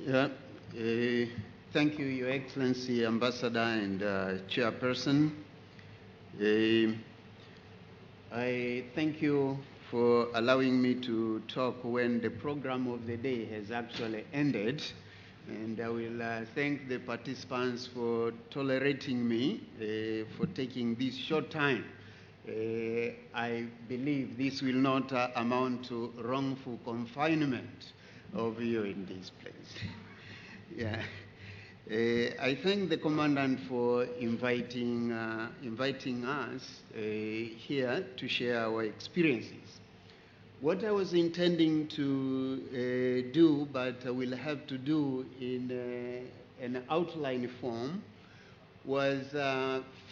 Yeah. Thank you, Your Excellency, Ambassador and Chairperson. I thank you for allowing me to talk when the program of the day has actually ended. And I will thank the participants for tolerating me for taking this short time. I believe this will not amount to wrongful confinement of you in this place. Yeah. I thank the Commandant for inviting us here to share our experiences. What I was intending to do, but I will have to do in an outline form, was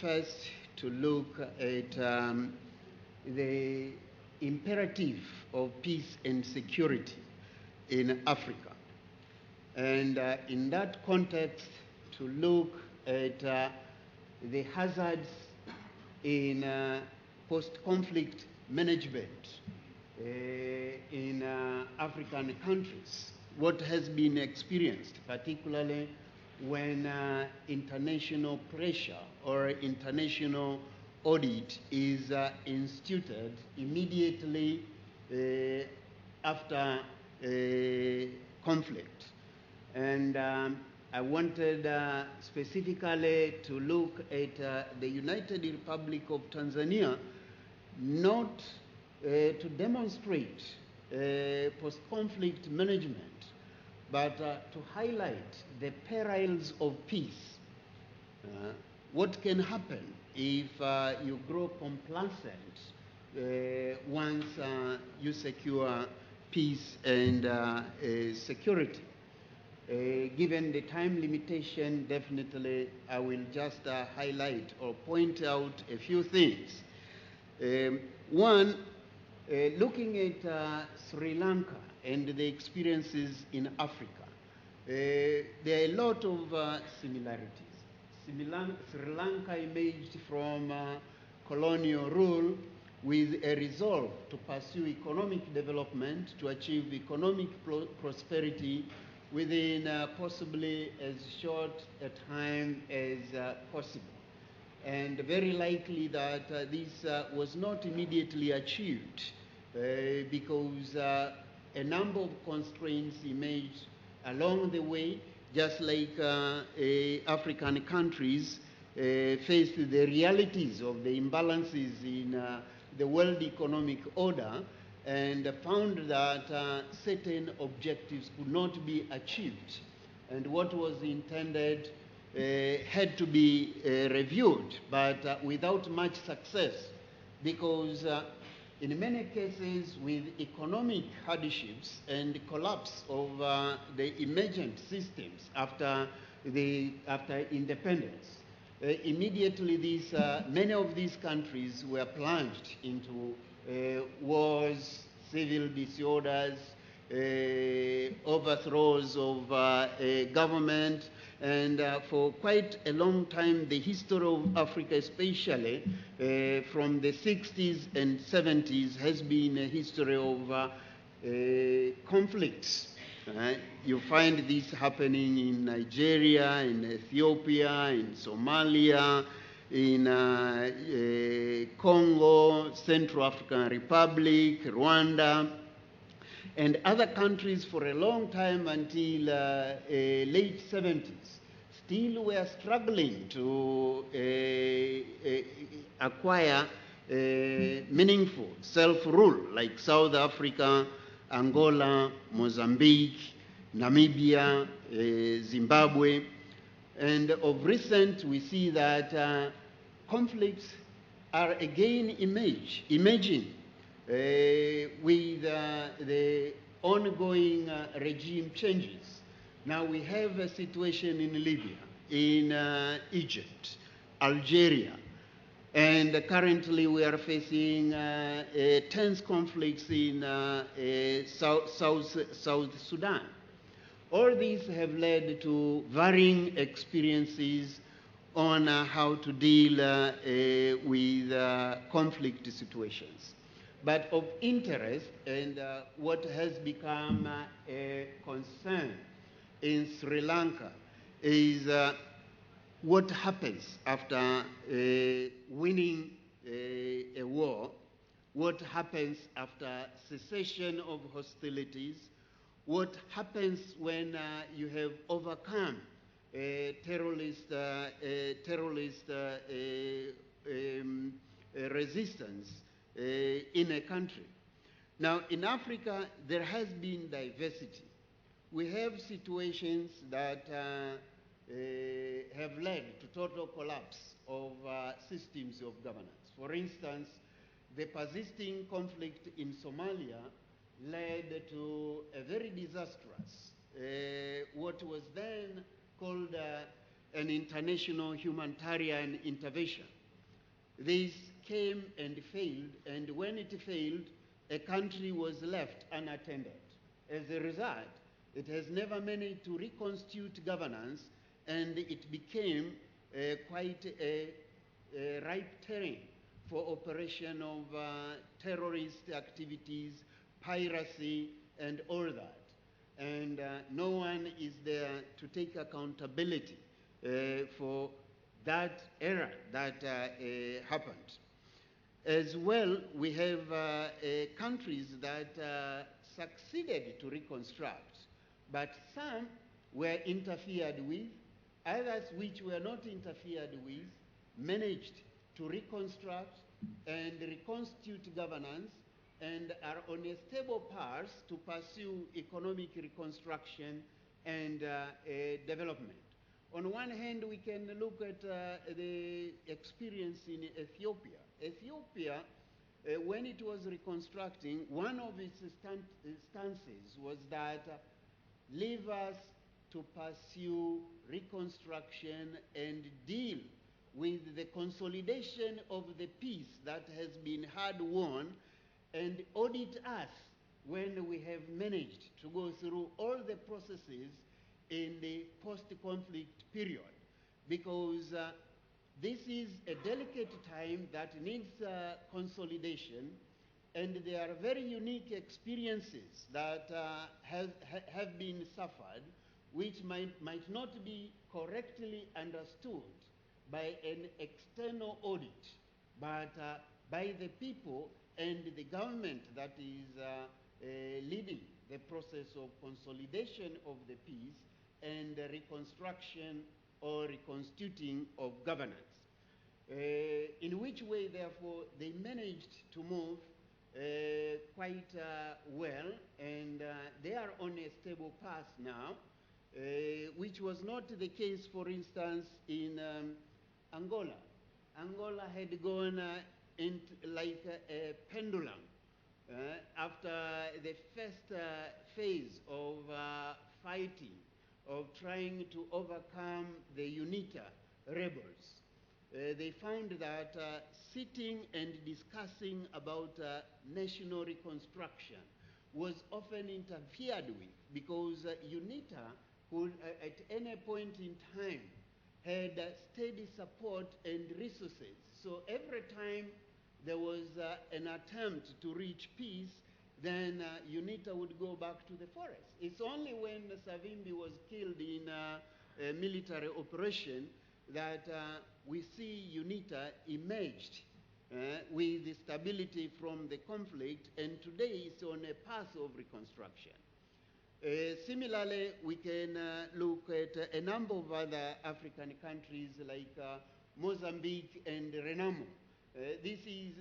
first to look at the imperative of peace and security in Africa. And in that context, to look at the hazards in post-conflict management in African countries, what has been experienced, particularly when international pressure or international audit is instituted immediately after conflict. And I wanted specifically to look at the United Republic of Tanzania, not to demonstrate post-conflict management, but to highlight the perils of peace. What can happen if you grow complacent once you secure peace and security? Given the time limitation, definitely I will just highlight or point out a few things. One, looking at Sri Lanka and the experiences in Africa, there are a lot of similarities. Sri Lanka emerged from colonial rule with a resolve to pursue economic development, to achieve economic prosperity within possibly as short a time as possible. And very likely that this was not immediately achieved because a number of constraints emerged along the way, just like African countries faced the realities of the imbalances in the world economic order, and found that certain objectives could not be achieved. And what was intended had to be reviewed, but without much success, because in many cases with economic hardships and the collapse of the emergent systems after independence, immediately many of these countries were plunged into wars, civil disorders, overthrows of government, and for quite a long time, the history of Africa, especially from the 60s and 70s, has been a history of conflicts. You find this happening in Nigeria, in Ethiopia, in Somalia, in Congo, Central African Republic, Rwanda, and other countries for a long time until late 70s. Still we are struggling to acquire meaningful self-rule, like South Africa, Angola, Mozambique, Namibia, Zimbabwe. And of recent, we see that conflicts are again emerging with the ongoing regime changes. Now we have a situation in Libya, in Egypt, Algeria, and currently we are facing tense conflicts in South Sudan. All these have led to varying experiences on how to deal with conflict situations. But of interest, and what has become a concern in Sri Lanka is what happens after winning a war, what happens after cessation of hostilities, what happens when you have overcome terrorist resistance in a country. Now, in Africa, there has been diversity. We have situations that have led to total collapse of systems of governance. For instance, the persisting conflict in Somalia led to a very disastrous, what was then called an international humanitarian intervention. This came and failed, and when it failed, a country was left unattended. As a result, it has never managed to reconstitute governance, and it became quite a ripe terrain for operation of terrorist activities, piracy, and all that. And no one is there to take accountability for that error that happened. As well, we have countries that succeeded to reconstruct, but some were interfered with, others which were not interfered with managed to reconstruct and reconstitute governance and are on a stable path to pursue economic reconstruction and development. On one hand, we can look at the experience in Ethiopia. Ethiopia, when it was reconstructing, one of its stances was that leave us to pursue reconstruction and deal with the consolidation of the peace that has been hard won, and audit us when we have managed to go through all the processes in the post-conflict period, because this is a delicate time that needs consolidation, and there are very unique experiences that have been suffered, which might not be correctly understood by an external audit, but by the people and the government that is leading the process of consolidation of the peace and the reconstruction or reconstituting of governance. In which way, therefore, they managed to move quite well, and they are on a stable path now, which was not the case, for instance, in Angola. Angola had gone like a pendulum. After the first phase of fighting, of trying to overcome the UNITA rebels, they found that sitting and discussing about national reconstruction was often interfered with, because UNITA could at any point in time had steady support and resources. So every time there was an attempt to reach peace, then UNITA would go back to the forest. It's only when Savimbi was killed in a military operation that we see UNITA emerged with the stability from the conflict, and today it's on a path of reconstruction. Similarly, we can look at a number of other African countries like Mozambique and Renamo. This is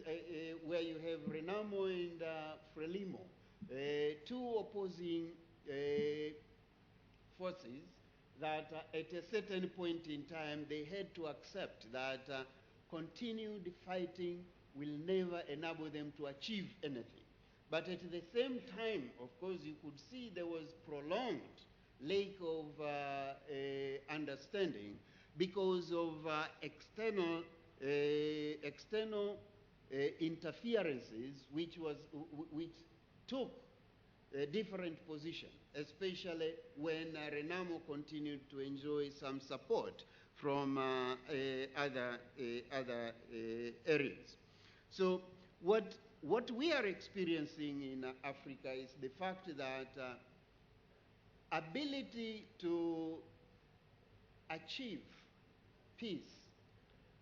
where you have Renamo and Frelimo, two opposing forces that at a certain point in time they had to accept that continued fighting will never enable them to achieve anything. But at the same time, of course, you could see there was prolonged lack of understanding because of external interferences which took a different position, especially when Renamo continued to enjoy some support from other areas. So what we are experiencing in Africa is the fact that ability to achieve peace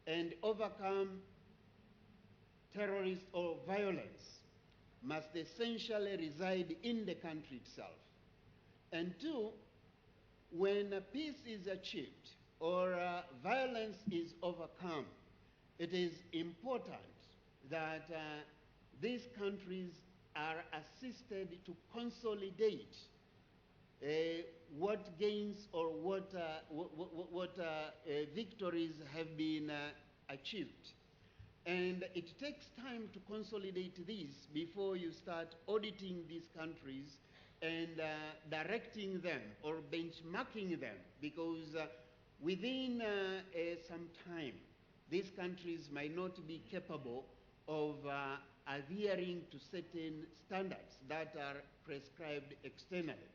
and overcome terrorist or violence must essentially reside in the country itself. And two, when peace is achieved or violence is overcome, it is important that these countries are assisted to consolidate what gains or what victories have been achieved. And it takes time to consolidate these before you start auditing these countries and directing them or benchmarking them, because within some time, these countries might not be capable of adhering to certain standards that are prescribed externally.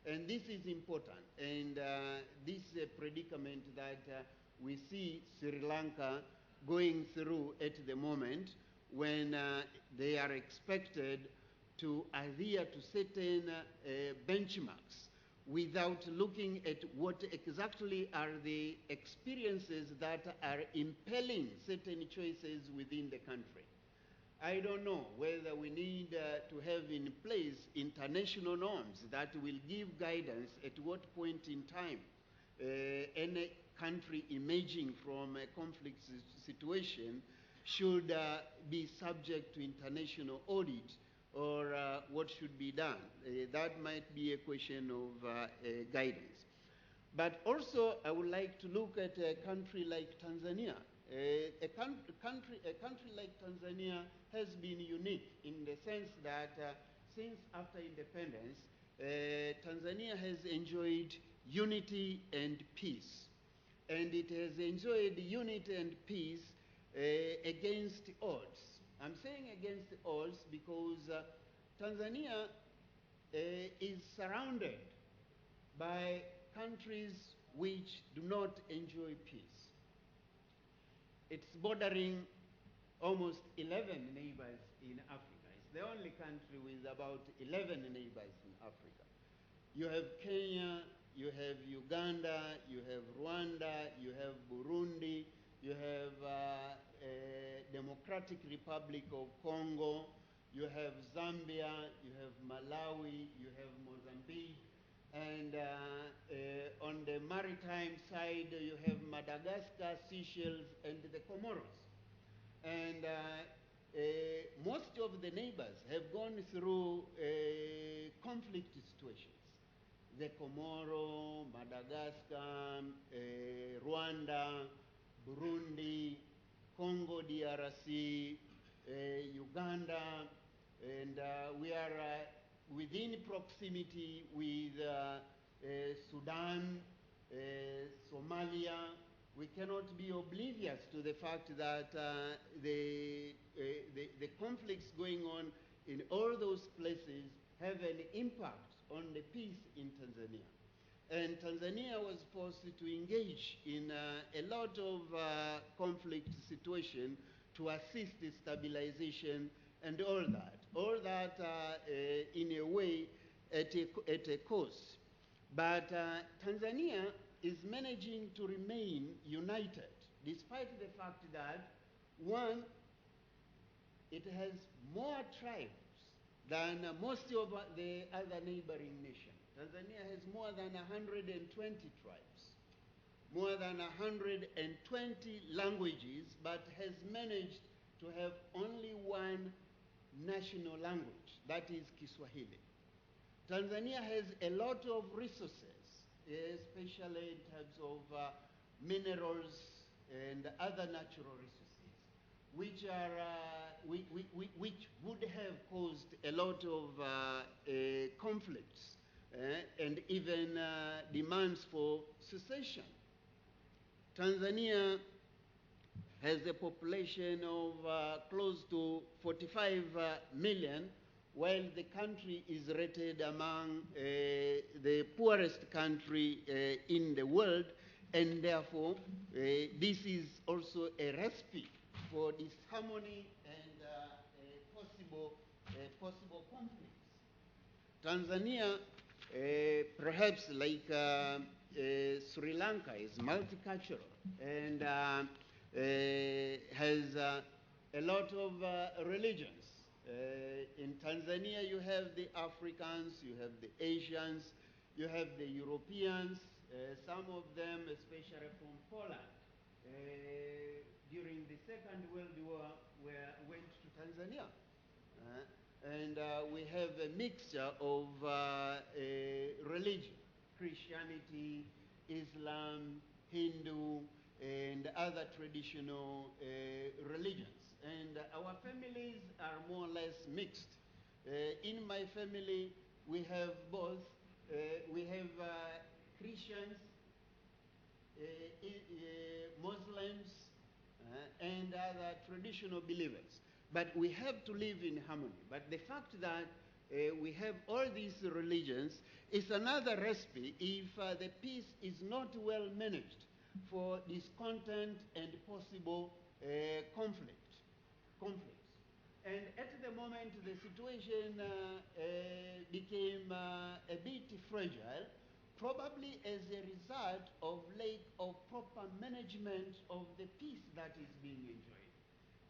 And this is important, and this is a predicament that we see Sri Lanka going through at the moment, when they are expected to adhere to certain benchmarks without looking at what exactly are the experiences that are impelling certain choices within the country. I don't know whether we need to have in place international norms that will give guidance at what point in time any country emerging from a conflict situation should be subject to international audit, or what should be done. That might be a question of guidance. But also, I would like to look at a country like Tanzania. A country like Tanzania has been unique in the sense that since after independence, Tanzania has enjoyed unity and peace. And it has enjoyed unity and peace against odds. I'm saying against odds because Tanzania is surrounded by countries which do not enjoy peace. It's bordering almost 11 neighbors in Africa. It's the only country with about 11 neighbors in Africa. You have Kenya, you have Uganda, you have Rwanda, you have Burundi, you have Democratic Republic of Congo, you have Zambia, you have Malawi, you have Mozambique, and on the maritime side, you have Madagascar, Seychelles, and the Comoros. And most of the neighbors have gone through conflict situations. The Comoro, Madagascar, Rwanda, Burundi, Congo DRC, Uganda, and we are within proximity with Sudan, Somalia. We cannot be oblivious to the fact that the conflicts going on in all those places have an impact on the peace in Tanzania. And Tanzania was forced to engage in a lot of conflict situations to assist the stabilization and all that. All that in a way at a cost. But Tanzania is managing to remain united, despite the fact that, one, it has more tribes than most of the other neighboring nations. Tanzania has more than 120 tribes, more than 120 languages, but has managed to have only one national language, that is Kiswahili. Tanzania has a lot of resources, especially in terms of minerals and other natural resources, which would have caused a lot of conflicts and even demands for secession. Tanzania has a population of close to 45 million, while the country is rated among the poorest country in the world, and therefore this is also a recipe for disharmony and possible conflicts. Tanzania Perhaps like Sri Lanka is multicultural and has a lot of religions. In Tanzania, you have the Africans, you have the Asians, you have the Europeans, some of them, especially from Poland, during the Second World War, went to Tanzania. And we have a mixture of religion, Christianity, Islam, Hindu, and other traditional religions. And our families are more or less mixed. In my family, we have both. We have Christians, Muslims, and other traditional believers. But we have to live in harmony. But the fact that we have all these religions is another recipe if the peace is not well managed for discontent and possible conflicts. And at the moment, the situation became a bit fragile, probably as a result of lack of proper management of the peace that is being enjoyed.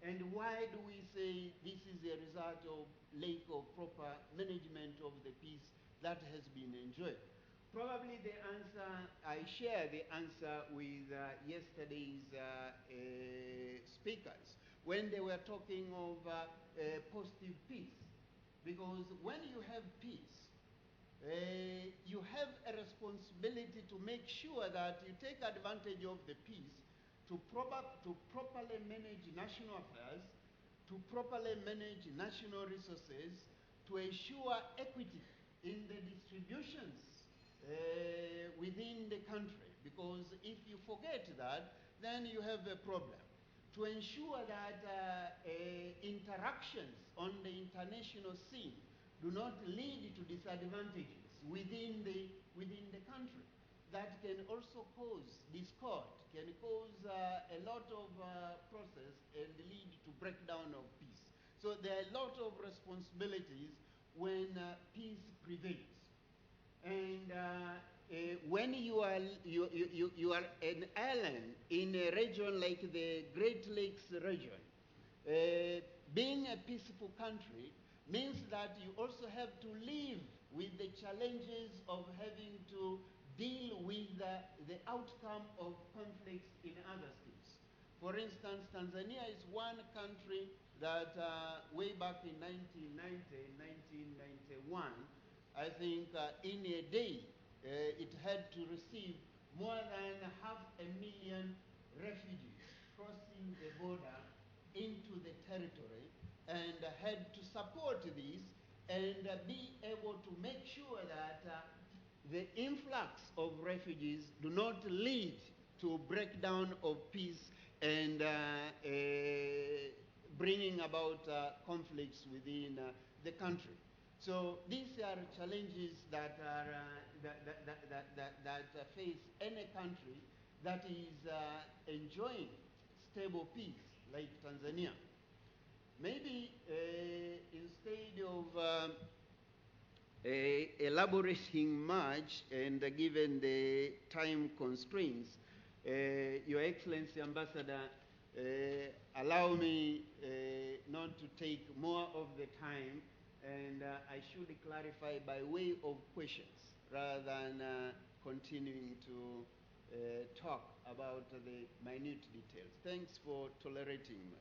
And why do we say this is a result of lack of proper management of the peace that has been enjoyed? Probably the answer, I share the answer with yesterday's speakers when they were talking of positive peace. Because when you have peace, you have a responsibility to make sure that you take advantage of the peace to properly manage national affairs, to properly manage national resources, to ensure equity in the distributions within the country. Because if you forget that, then you have a problem. To ensure that interactions on the international scene do not lead to disadvantages within the country. That can also cause discord, can cause a lot of process and lead to breakdown of peace. So there are a lot of responsibilities when peace prevails. And when you are an island in a region like the Great Lakes region, being a peaceful country means that you also have to live with the challenges of having to deal with the outcome of conflicts in other states. For instance, Tanzania is one country that way back in 1990, 1991, I think in a day it had to receive more than 500,000 refugees crossing the border into the territory, and had to support this and be able to make sure that the influx of refugees do not lead to breakdown of peace and bringing about conflicts within the country. So these are challenges that are that face any country that is enjoying stable peace, like Tanzania. Maybe instead of elaborating much and given the time constraints, Your Excellency Ambassador, allow me not to take more of the time, and I should clarify by way of questions rather than continuing to talk about the minute details. Thanks for tolerating me.